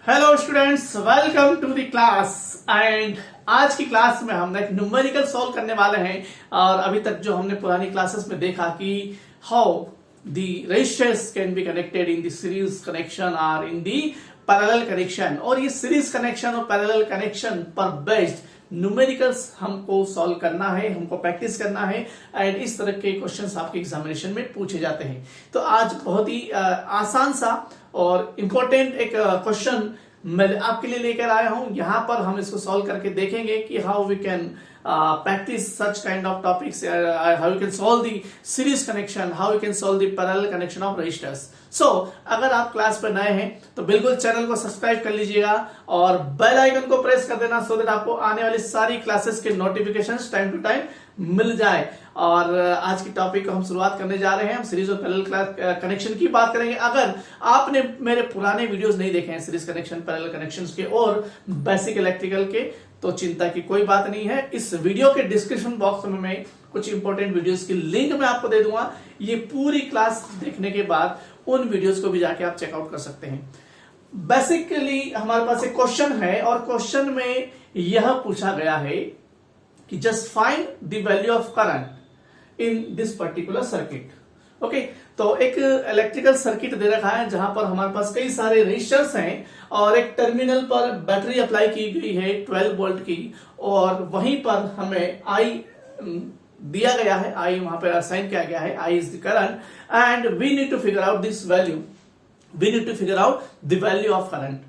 Hello students, welcome to the class. And आज की class में हम एक न्यूमेरिकल सॉल्व करने वाले हैं। और अभी तक जो हमने पुरानी क्लासेस में देखा कि how the resistors can be connected in the series connection और इन द पैरेलल कनेक्शन, और ये सीरीज कनेक्शन और पैरेलल कनेक्शन पर बेस्ड न्यूमेरिकल्स हमको सॉल्व करना है, हमको प्रैक्टिस करना है। एंड इस तरह के क्वेश्चंस आपके एग्जामिनेशन में पूछे जाते हैं। तो आज बहुत ही आसान सा और इम्पोर्टेंट एक क्वेश्चन मैं आपके लिए लेकर आया हूं। यहां पर हम इसको सॉल्व करके देखेंगे कि how we can practice such kind of topics, how you can solve the series connection, how you can solve the parallel connection of resistors. So, अगर आप क्लास पर नए हैं तो बिल्कुल चैनल को सब्सक्राइब कर लीजिएगा और बेल आइकन को प्रेस कर देना सो दैट आपको आने वाली सारी क्लासेस के नोटिफिकेशंस टाइम टू टाइम मिल जाए। और आज की टॉपिक को हम शुरुआत करने जा रहे हैं। हम सीरीज और पैरेलल कनेक्शन की बात करेंगे। अगर आपने मेरे पुराने वीडियोस नहीं देखे हैं सीरीज कनेक्शन, पैरेलल कनेक्शंस के और बेसिक इलेक्ट्रिकल के, तो चिंता की कोई बात नहीं है। इस वीडियो के डिस्क्रिप्शन बॉक्स में मैं कुछ इंपॉर्टेंट वीडियोस की लिंक मैं आपको दे दूंगा। ये पूरी क्लास देखने के बाद उन वीडियोस को भी जाके आप चेकआउट कर सकते हैं। बेसिकली हमारे पास एक क्वेश्चन है और क्वेश्चन में यह पूछा गया है कि just find the value of current in this particular circuit. Okay, तो एक इलेक्ट्रिकल सर्किट दे रखा है जहां पर हमारे पास कई सारे रेजिस्टर्स हैं और एक टर्मिनल पर बैटरी अप्लाई की गई है 12 वोल्ट की, और वहीं पर हमें आई दिया गया है, आई वहां पर असाइन किया गया है, I is the current and we need to figure out this value, we need to figure out the value of current.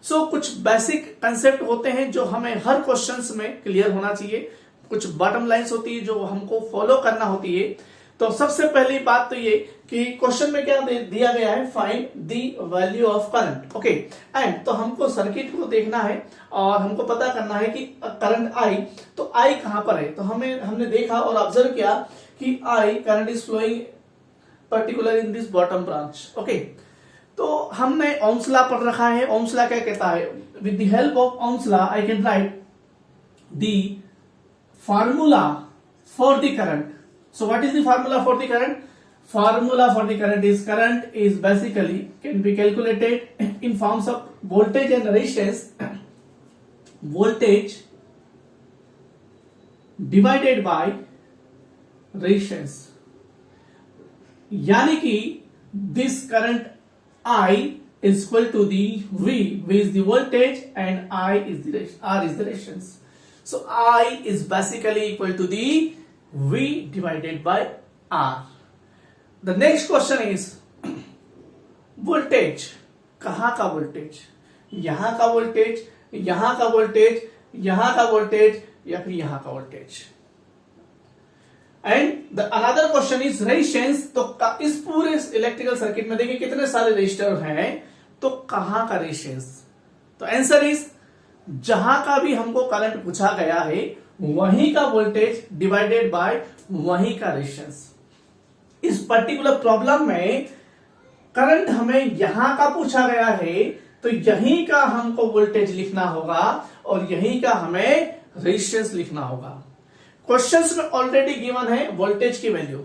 So कुछ बेसिक कंसेप्ट होते हैं जो हमें हर क्वेश्चंस में क्लियर होना चाहिए। कुछ बॉटम लाइंस होती है जो हमको फॉलो करना होती है। तो सबसे पहली बात तो ये कि क्वेश्चन में क्या दिया गया है, find the value of current. Okay, and तो हमको सर्किट को देखना है और हमको पता करना है कि करंट आई, तो आई कहां पर है। तो हमने देखा और ऑब्जर्व किया कि I current is flowing particular in this bottom branch. Okay, तो हमने ओम्स लॉ पढ़ रखा है। ओम्स लॉ क्या कहता है, with the help of Ohm's law I can write the formula for the current. So what is the formula for the current? Formula for the current is basically can be calculated in forms of voltage and resistance. Voltage divided by resistance. यानी कि this current I is equal to the V is the voltage and R is the resistance. So I is basically equal to the V divided by R. The next question is voltage. कहां का voltage, यहां का voltage, यहां का voltage, यहां का voltage या फिर यहां का voltage. And the another question is resistance. तो इस पूरे इलेक्ट्रिकल सर्किट में देखिए कितने सारे रेजिस्टर हैं, तो कहां का रेजिस्टेंस। तो आंसर इज जहां का भी हमको करंट पूछा गया है वहीं का वोल्टेज डिवाइडेड बाय वहीं का रेजिस्टेंस। इस पर्टिकुलर प्रॉब्लम में करंट हमें यहां का पूछा गया है, तो यहीं का हमको वोल्टेज लिखना होगा और यहीं का हमें रेजिस्टेंस लिखना होगा। क्वेश्चंस में ऑलरेडी गिवन है वोल्टेज की वैल्यू।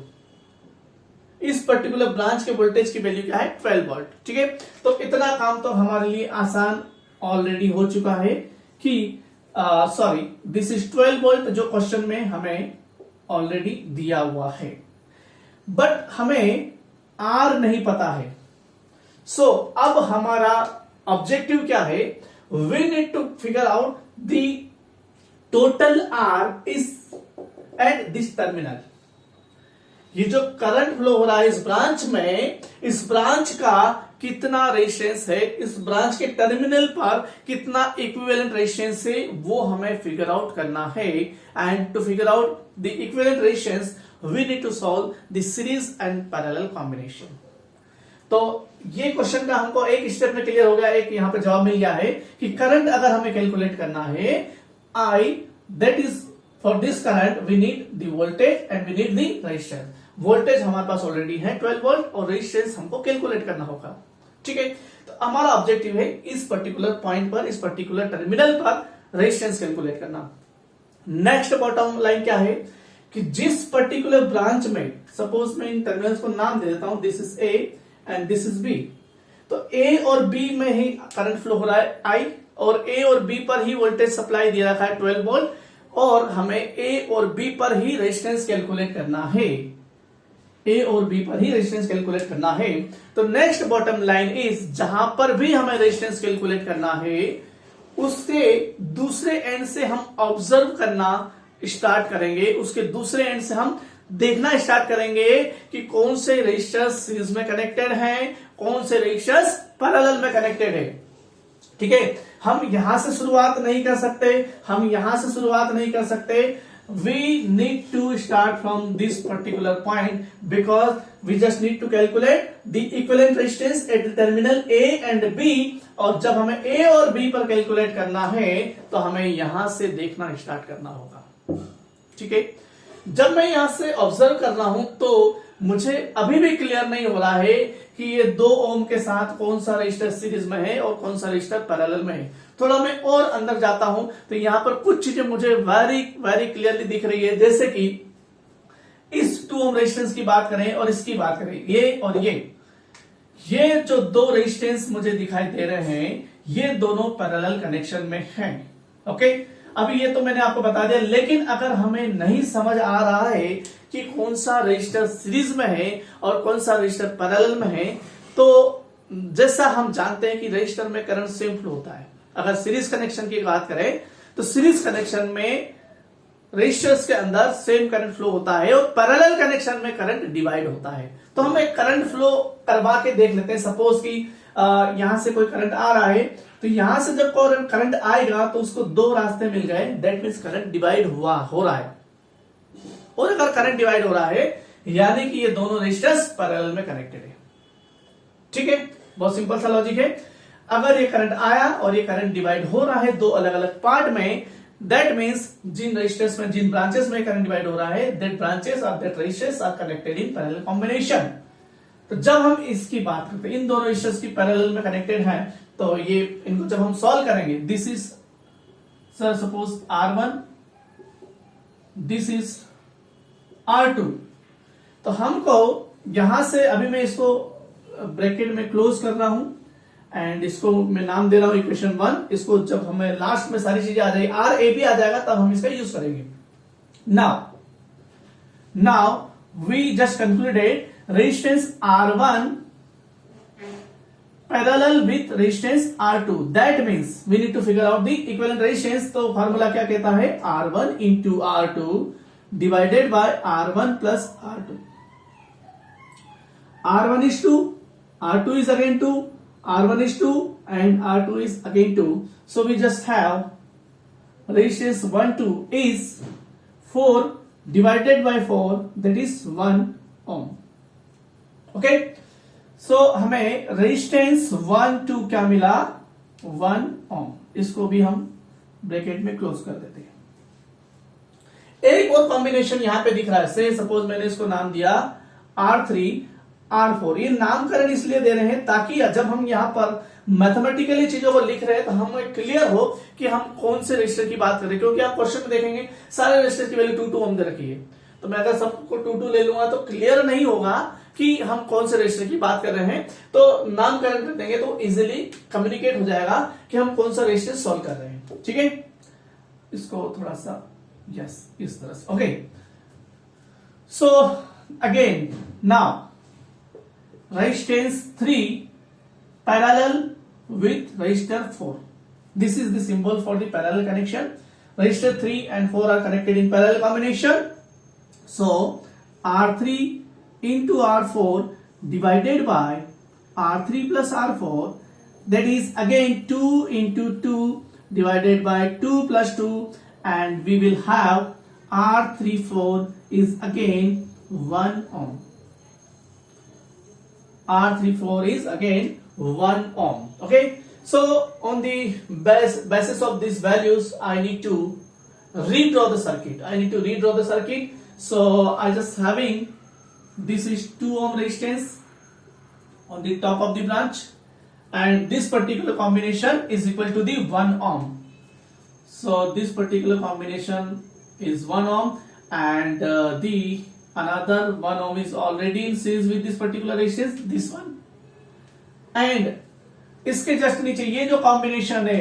इस पर्टिकुलर ब्रांच के वोल्टेज की वैल्यू क्या है, 12 वोल्ट। ठीक है, तो इतना काम तो हमारे लिए आसान ऑलरेडी हो चुका है कि सॉरी दिस इज 12 वोल्ट जो क्वेश्चन में हमें ऑलरेडी दिया हुआ है, बट हमें आर नहीं पता है। सो अब हमारा ऑब्जेक्टिव क्या है, we need to figure out the total R is at this terminal. ये जो करंट फ्लो हो रहा है इस ब्रांच में, इस ब्रांच का कितना रेजिस्टेंस है, इस ब्रांच के टर्मिनल पर कितना इक्विवेलेंट रेजिस्टेंस है, वो हमें फिगर आउट करना है। And to figure out the equivalent resistance we need to solve the series and parallel combination. तो ये क्वेश्चन का हमको एक स्टेप में क्लियर हो गया, एक यहां पे जवाब मिल गया है कि करंट अगर हमें कैलकुलेट करना है, I that is for this current we need the voltage and we need the resistance. Voltage हमारे पास ऑलरेडी है 12 वोल्ट और रेजिस्टेंस हमको कैलकुलेट करना होगा। ठीक है, तो हमारा ऑब्जेक्टिव है इस पर्टिकुलर पॉइंट पर, इस पर्टिकुलर टर्मिनल पर रेजिस्टेंस कैलकुलेट करना। नेक्स्ट बॉटम लाइन क्या है कि जिस पर्टिकुलर ब्रांच में, सपोज मैं इन टर्मिनल्स को नाम दे देता हूं, this is A and this is B. तो ए और बी में ही करंट फ्लो हो रहा है आई, और ए और बी पर ही वोल्टेज सप्लाई दे रखा है 12 वोल्ट, और हमें ए और बी पर ही रेजिस्टेंस कैलकुलेट करना है, ए और बी पर ही रेजिस्टेंस कैलकुलेट करना है। तो नेक्स्ट बॉटम लाइन इज, जहां पर भी हमें रेजिस्टेंस कैलकुलेट करना है उसके दूसरे एंड से हम ऑब्जर्व करना स्टार्ट करेंगे, उसके दूसरे एंड से हम देखना स्टार्ट करेंगे कि कौन से रेजिस्टर्स सीरीज में कनेक्टेड हैं, कौन से रेजिस्टर्स पैरेलल में कनेक्टेड है। ठीक है, हम यहां से शुरुआत नहीं कर सकते, हम यहां से शुरुआत नहीं कर सकते। We need to start from this particular point because we just need to calculate the equivalent resistance at the terminal A and B, और जब हमें A और B पर कैलकुलेट करना है तो हमें यहां से देखना स्टार्ट करना होगा। ठीक है, जब मैं यहां से ऑब्जर्व कर रहा हूं तो मुझे अभी भी क्लियर नहीं हो रहा है कि ये 2 ओम के साथ कौन सा रजिस्टर सीरीज में है और कौन सा रजिस्टर पैरेलल में है। थोड़ा मैं और अंदर जाता हूं तो यहां पर कुछ चीजें मुझे वेरी वेरी क्लियरली दिख रही है, जैसे कि इस 2 ओम रेजिस्टेंस की बात करें और इसकी बात करें, ये और ये जो 2 रेजिस्टेंस मुझे दिखाई दे रहे हैं ये दोनों पैरेलल कनेक्शन में हैं। ओके, अभी ये तो मैंने आपको बता दिया, लेकिन अगर हमें नहीं समझ आ रहा है कि कौन सा रजिस्टर सीरीज में है और कौन सा रजिस्टर पैरेलल में है, तो जैसा हम जानते हैं कि रजिस्टर में करंट सेम फ्लो होता है। अगर सीरीज कनेक्शन की बात करें तो सीरीज कनेक्शन में रजिस्टर्स के अंदर सेम करंट फ्लो होता है और पैरेलल कनेक्शन में करंट डिवाइड होता है। तो हम एक करंट फ्लो करवा के देख लेते हैं। सपोज कि यहां से कोई करंट आ रहा है, तो यहां से जब करंट आएगा तो उसको 2 रास्ते मिल गए, दैट मीन्स करंट डिवाइड हो रहा है। और अगर करंट डिवाइड हो रहा है यानी कि ये दोनों रेजिस्टर्स पैरेलल में कनेक्टेड है। ठीक है, बहुत सिंपल सा लॉजिक है। अगर ये करंट आया और ये करंट डिवाइड हो रहा है 2 अलग अलग पार्ट में, दैट मीन्स जिन रेजिस्टर्स में, जिन ब्रांचेस में करंट डिवाइड हो रहा है, दैट ब्रांचेस और that resistors are connected in parallel combination. तो जब हम इसकी बात करते हैं, इन दोनों रेजिस्टर्स की पैरेलल में कनेक्टेड है, तो ये इनको जब हम सॉल्व करेंगे, this is sir suppose R1, this is R2, तो हमको यहां से, अभी मैं इसको ब्रैकेट में क्लोज कर रहा हूं एंड इसको मैं नाम दे रहा हूं इक्वेशन 1। इसको जब हमें लास्ट में सारी चीजें आ जाएगी, RAB आ जाएगा, तब हम इसका यूज करेंगे। Now we just concluded resistance R1 parallel with resistance R2, that means we need to figure out the equivalent resistance। तो फार्मूला क्या कहता है, R1 into R2 divided by R1 plus R2। R1 is 2, R2 is again 2, R1 is 2 and R2 is again 2, so we just have resistance 1 2 is 4 divided by 4, that is 1 ohm। Okay, सो हमें resistance 1 2 क्या मिला, 1 ओम। इसको भी हम bracket में close कर देते हैं। एक और कॉम्बिनेशन यहां पे दिख रहा है, से सपोज मैंने इसको नाम दिया R3 R4। ये नामकरण इसलिए दे रहे हैं ताकि जब हम यहां पर मैथमेटिकली चीजों को लिख रहे हैं तो हमें क्लियर हो कि हम कौन से रजिस्टर की बात कर रहे हैं। क्योंकि आप क्वेश्चन में देखेंगे सारे रजिस्टर की वैल्यू 2 2 ओम दे रखी है, तो मैं अगर सबको 2 2 ले लूंगा तो क्लियर नहीं होगा कि हम कौन से रजिस्टर की बात कर रहे हैं। तो नामकरण कर देंगे तो इजीली कम्युनिकेट हो जाएगा कि हम कौन सा रजिस्टर सॉल्व कर रहे हैं। ठीक है, इसको थोड़ा सा यस इस तरह से। Okay, so again now resistance 3 parallel with register 4, this is the symbol for the parallel connection. Register 3 and 4 are connected in parallel combination, so R3 into R4 divided by R3 plus R4, that is again 2 into 2 divided by 2 plus 2, and we will have R34 is again 1 ohm. R34 is again 1 ohm. Okay, so on the basis of these values I need to redraw the circuit. So I just having, this is 2 ohm resistance on the top of the branch and this particular combination is equal to the 1 ohm. So this particular combination is 1 ohm and the another 1 ohm is already in series with this particular resistance, this one, and इसके just नीचे ये जो combination है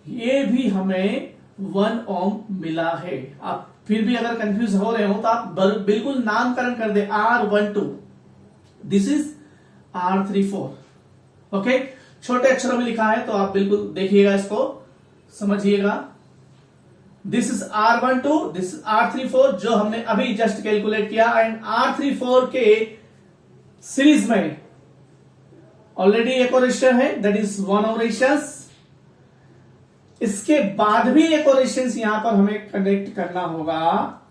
ये भी हमें 1 ओम मिला है। आप फिर भी अगर कंफ्यूज हो रहे हो तो आप बिल्कुल नामकरण कर दे R12, this is R34। Okay, छोटे अक्षरों में लिखा है तो आप बिल्कुल देखिएगा, इसको समझिएगा। This is R12, this is R34 जो हमने अभी जस्ट कैलकुलेट किया। एंड R34 के सीरीज में ऑलरेडी एक और रेजिस्टेंस है, दैट इज 1 ओम रेजिस्टेंस। इसके बाद भी एक और रेजिस्टेंस यहां पर हमें कनेक्ट करना होगा,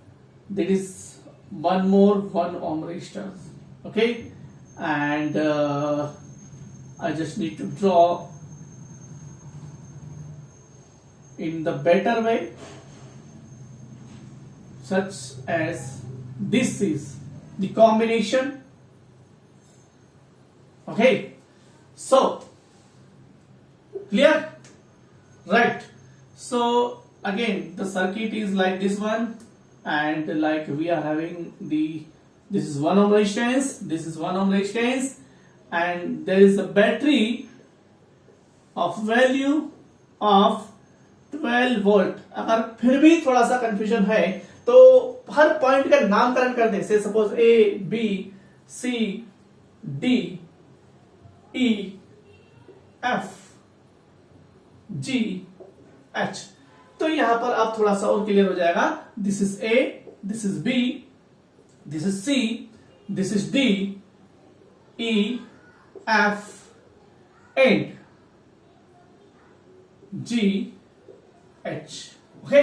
that is 1 more 1 ohm resistance. Okay, and I just need to draw in the better way, such as this is the combination. Okay, so clear, right? So again the circuit is like this one, and like we are having this is 1 ohm resistance, this is 1 ohm resistance, and there is a battery of value of 12 volt। अगर फिर भी थोड़ा सा confusion है तो हर point का नामकरण कर दें, से suppose A B C D E F G H, तो यहां पर आप थोड़ा सा और क्लियर हो जाएगा। This is A, this is B, this is C, this is D E F and G H। Okay,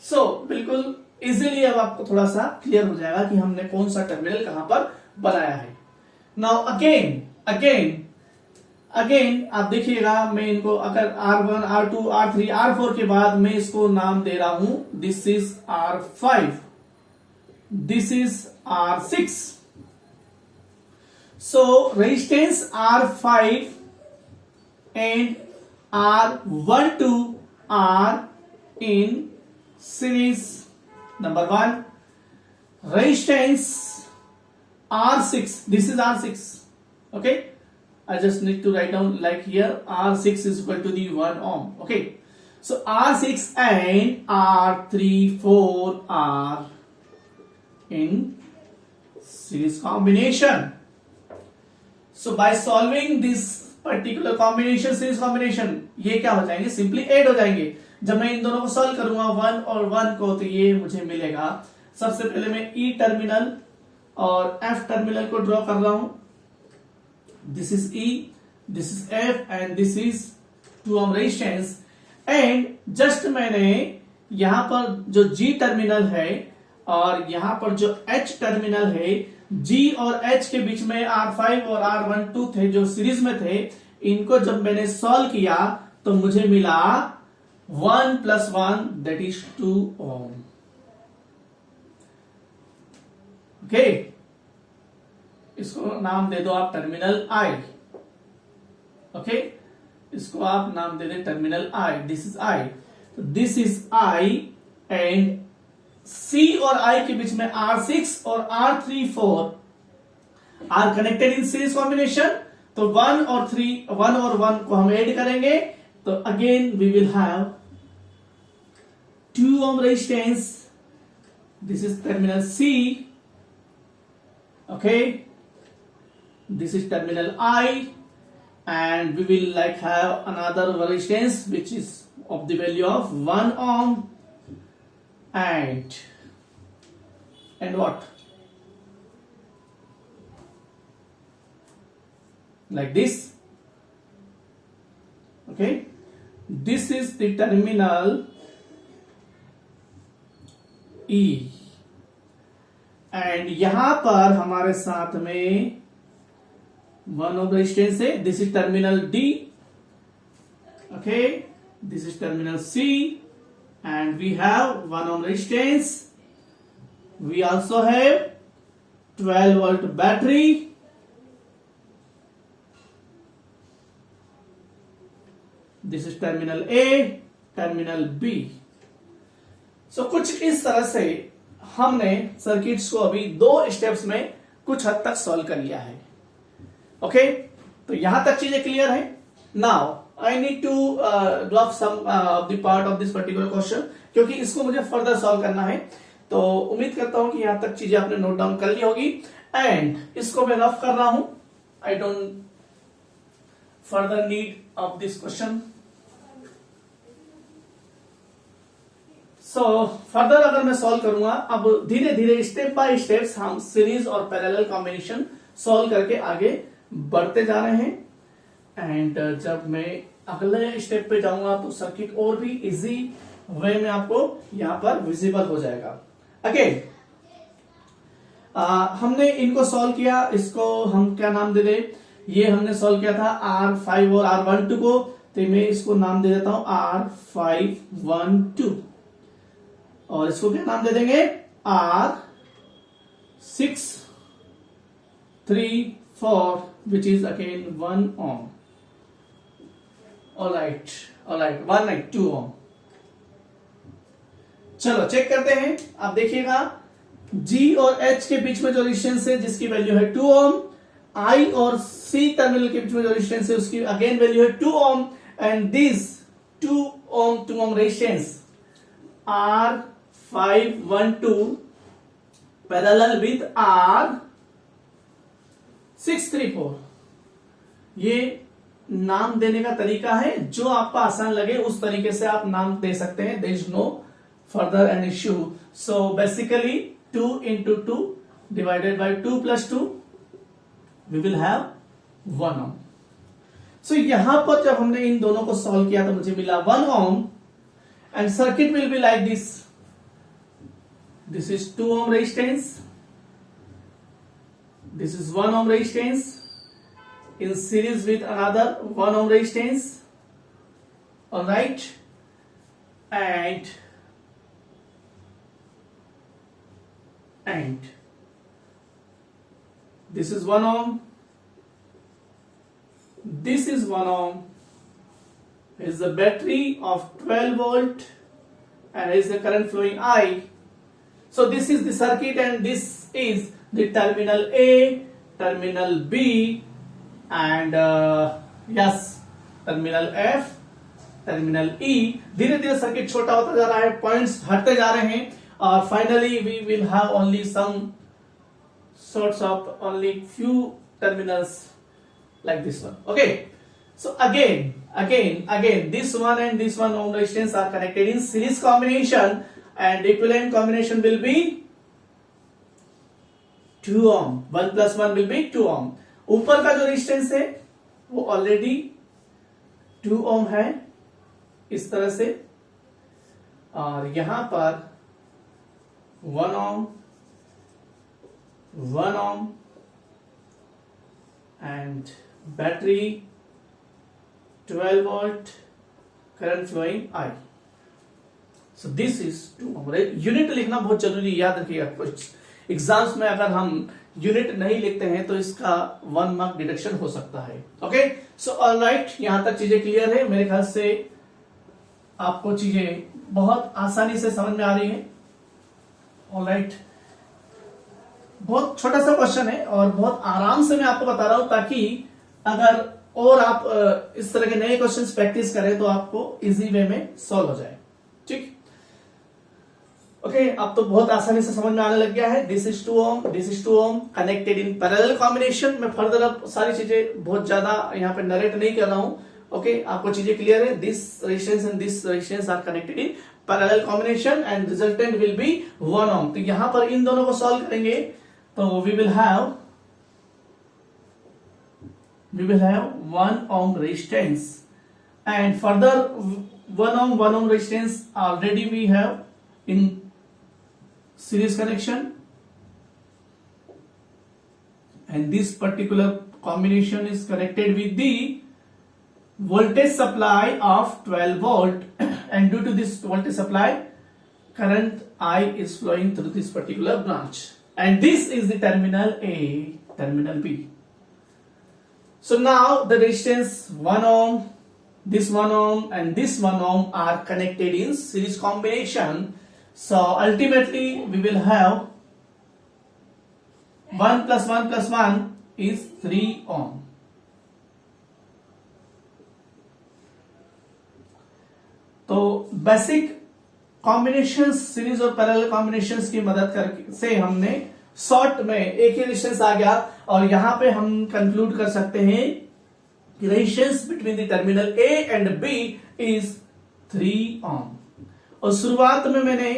so बिल्कुल इजीली अब आपको थोड़ा सा क्लियर हो जाएगा कि हमने कौन सा टर्मिनल कहां पर बनाया है। नाउ अगेन आप देखिएगा, मैं इनको अगर R1 R2 R3 R4 के बाद मैं इसको नाम दे रहा हूं, this is R5, this is R6। So resistance R5 and R12 are in series. Number 1, resistance R6, this is R6. Okay, I just need to write down like here, R6 is equal to the 1 ohm. Okay, so R6 and R34 are in series combination. So by solving this particular combination, series combination, ये क्या हो जाएंगे, simply add हो जाएंगे। जब मैं इन दोनों को सॉल्व करूंगा 1 और 1 को, तो ये मुझे मिलेगा। सबसे पहले मैं E टर्मिनल और F टर्मिनल को ड्रॉ कर रहा हूं। This is E, this is F and this is 2 ohm resistance. And just मैंने यहां पर जो G टर्मिनल है और यहां पर जो H टर्मिनल है, G और H के बीच में R5 और R12 थे जो सीरीज में थे, इनको जब मैंने सॉल्व किया तो मुझे मिला 1 + 1 दैट इज 2 ओम। ओके, इसको नाम दे दो आप टर्मिनल I। ओके, इसको आप नाम दे दे terminal I, this is I, this is I and C और I के बीच में R6 और R34 are connected in series combination. तो 1 और 1 को हम ऐड करेंगे तो again we will have 2 ohm resistance, this is terminal C, okay, this is terminal I, and we will like have another resistance which is of the value of 1 ohm and what, like this, okay, this is the terminal E and यहां पर हमारे साथ में 1 ohm resistance है, this is terminal D, okay, this is terminal C and we have 1 ohm resistance. We also have 12 volt battery, this is terminal A, terminal B. So कुछ इस तरह से हमने सर्किट्स को अभी 2 स्टेप्स में कुछ हद तक सॉल्व कर लिया है। ओके, तो यहां तक चीजें क्लियर है। Now I need to drop some of the part of this particular question, क्योंकि इसको मुझे फर्दर सॉल्व करना है। तो उम्मीद करता हूं कि यहां तक चीजें आपने नोट डाउन कर ली होगी, एंड इसको मैं रफ कर रहा हूं। I don't further need of this question. So further अगर मैं सॉल्व करूंगा, अब धीरे धीरे स्टेप बाय स्टेप्स हम सीरीज और पैरेलल कॉम्बिनेशन सॉल्व करके आगे बढ़ते जा रहे हैं। एंड जब मैं अगले स्टेप पे जाऊंगा तो सर्किट और भी इजी वे में आपको यहां पर विजिबल हो जाएगा। अगेन हमने इनको सॉल्व किया, इसको हम क्या नाम दे दें, ये हमने सॉल्व किया था R5 और R12 को, तो मैं इसको नाम दे देता हूं R512, और इसको क्या नाम दे देंगे R634, which is again 1 ohm। Alright 192 ohm। चलो चेक करते हैं। आप देखिएगा G और H के बीच में जो रेजिस्टेंस है जिसकी वैल्यू है 2 ohm, I और C टर्मिनल के बीच में जो रेजिस्टेंस है उसकी अगेन वैल्यू है 2 ohm, and this 2 ohm resistance R512 parallel with R634। ये नाम देने का तरीका है, जो आपको आसान लगे उस तरीके से आप नाम दे सकते हैं। There is no further an issue. So basically 2 into 2 divided by 2 plus 2 we will have 1 ohm। सो यहां पर जब हमने इन दोनों को सॉल्व किया तो मुझे मिला 1 ohm, and circuit will be like this. This is 2 ohm resistance, this is 1 ohm resistance in series with another 1 ohm resistance, all right, and this is 1 ohm, this is 1 ohm, is the battery of 12 volt and is the current flowing I. So this is the circuit and this is the terminal A, terminal B, and yes, terminal F, terminal E। धीरे धीरे circuit छोटा होता जा रहा है, points हटते जा रहे हैं, और finally we will have only some sorts of only few terminals like this one। okay, so again this one and this one ohm resistance are connected in series combination, and equivalent combination will be 2 ohm। 1 plus 1 will be 2 ohm। ऊपर का जो resistance है वो already 2 ohm है इस तरह से, और यहां पर 1 ohm, 1 ohm, and battery 12 volt, current flowing I। so this is 2 ohm। Unit लिखना बहुत जरूरी, याद रखिएगा। कुछ एग्जाम्स में अगर हम यूनिट नहीं लिखते हैं तो इसका 1 मार्क डिडक्शन हो सकता है। ओके, सो ऑलराइट, यहां तक चीजें क्लियर है। मेरे ख्याल से आपको चीजें बहुत आसानी से समझ में आ रही हैं। ऑलराइट, बहुत छोटा सा क्वेश्चन है और बहुत आराम से मैं आपको बता रहा हूं, ताकि अगर और आप इस तरह के नए क्वेश्चंस प्रैक्टिस करें तो आपको इजी वे में सॉल्व हो जाए। ठीक, ओके, अब तो बहुत आसानी से समझ में आने लग गया है। This is 2 ohm, this is 2 ohm connected in parallel combination. मैं फर्दर अब सारी चीजें बहुत ज्यादा यहाँ पे नरेट नहीं कर रहा हूं। ओके, आपको चीजें क्लियर है। This resistance and this resistance R connected in parallel combination and resultant will be 1 ohm। तो यहां पर इन दोनों को सॉल्व करेंगे तो we will have 1 ohm resistance, and further 1 ohm resistance already we have in series connection, and this particular combination is connected with the voltage supply of 12 volt, and due to this voltage supply current I is flowing through this particular branch, and this is the terminal A, terminal B. So now the resistance 1 ohm, this 1 ohm and this 1 ohm are connected in series combination. So ultimately we will have 1 plus 1 plus 1 is 3 ohm. तो basic combination series और parallel combinations की मदद करके से हमने short में एक ही resistance आ गया, और यहां पे हम कंक्लूड कर सकते हैं कि resistance between the terminal A and B is 3 ohm. और शुरुआत में मैंने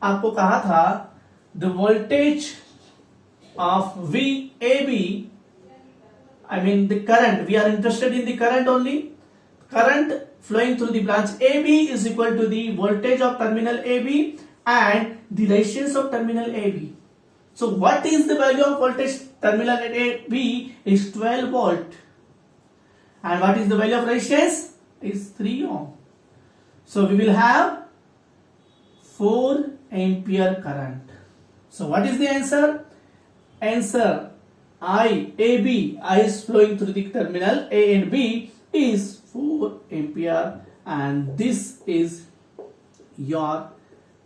आपको कहा था the voltage of V A B, I mean the current, we are interested in the current only. Current flowing through the branch AB is equal to the voltage of terminal AB and the resistance of terminal AB. So what is the value of voltage terminal at AB is 12 volt. And what is the value of resistance? Is 3 ohm. So we will have 4 ampere current. So what is the answer? Answer I is flowing through the terminal A and B is 4 ampere, and this is your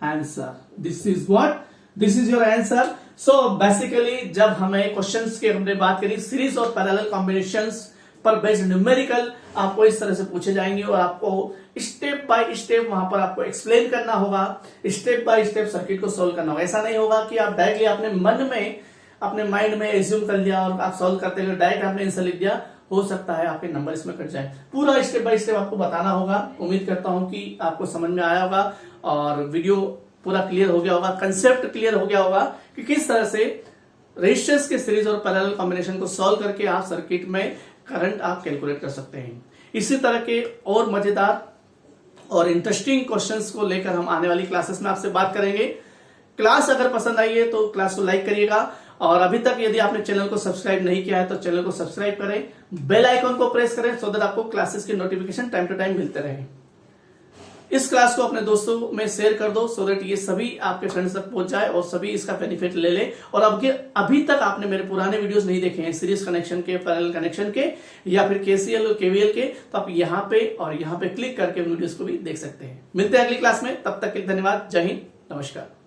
answer. This is what? This is your answer. So basically जब हमें questions की हमने बात करी series और parallel combinations पर based numerical आपको इस तरह से पूछे जाएंगे, और आपको स्टेप बाय स्टेप वहां पर आपको एक्सप्लेन करना होगा, स्टेप बाय स्टेप सर्किट को सोल्व करना होगा। ऐसा नहीं होगा कि आप डायरेक्टली अपने मन में अपने माइंड में एज्यूम कर लिया और आप सॉल्व करते हुए डायरेक्ट आपने आंसर लिख दिया, हो सकता है आपके नंबर इसमें कट जाए। पूरा स्टेप बाय स्टेप आपको बताना होगा। उम्मीद करता हूं कि आपको समझ में आया होगा और वीडियो पूरा क्लियर हो गया होगा, कंसेप्ट क्लियर हो गया होगा कि किस तरह से रेजिस्टेंस के सीरीज और पैरेलल कॉम्बिनेशन को सॉल्व करके आप सर्किट में करंट आप कैलकुलेट कर सकते हैं। इसी तरह के और मजेदार और इंटरेस्टिंग क्वेश्चंस को लेकर हम आने वाली क्लासेस में आपसे बात करेंगे। क्लास अगर पसंद आई है तो क्लास को लाइक करिएगा, और अभी तक यदि आपने चैनल को सब्सक्राइब नहीं किया है तो चैनल को सब्सक्राइब करें, बेल आइकन को प्रेस करें सो दैट आपको क्लासेस के नोटिफिकेशन टाइम टू टाइम मिलते रहे। इस क्लास को अपने दोस्तों में शेयर कर दो सो दैट ये सभी आपके फ्रेंड्स तक पहुंच जाए और सभी इसका बेनिफिट ले ले। और अभी तक आपने मेरे पुराने वीडियोस नहीं देखे हैं सीरीज कनेक्शन के, पैरेलल कनेक्शन के, या फिर केसीएल और केवीएल के, तो आप यहाँ पे और यहाँ पे क्लिक करके वीडियोस को भी देख सकते हैं। मिलते हैं अगली क्लास में, तब तक के लिए धन्यवाद। जय हिंद, नमस्कार।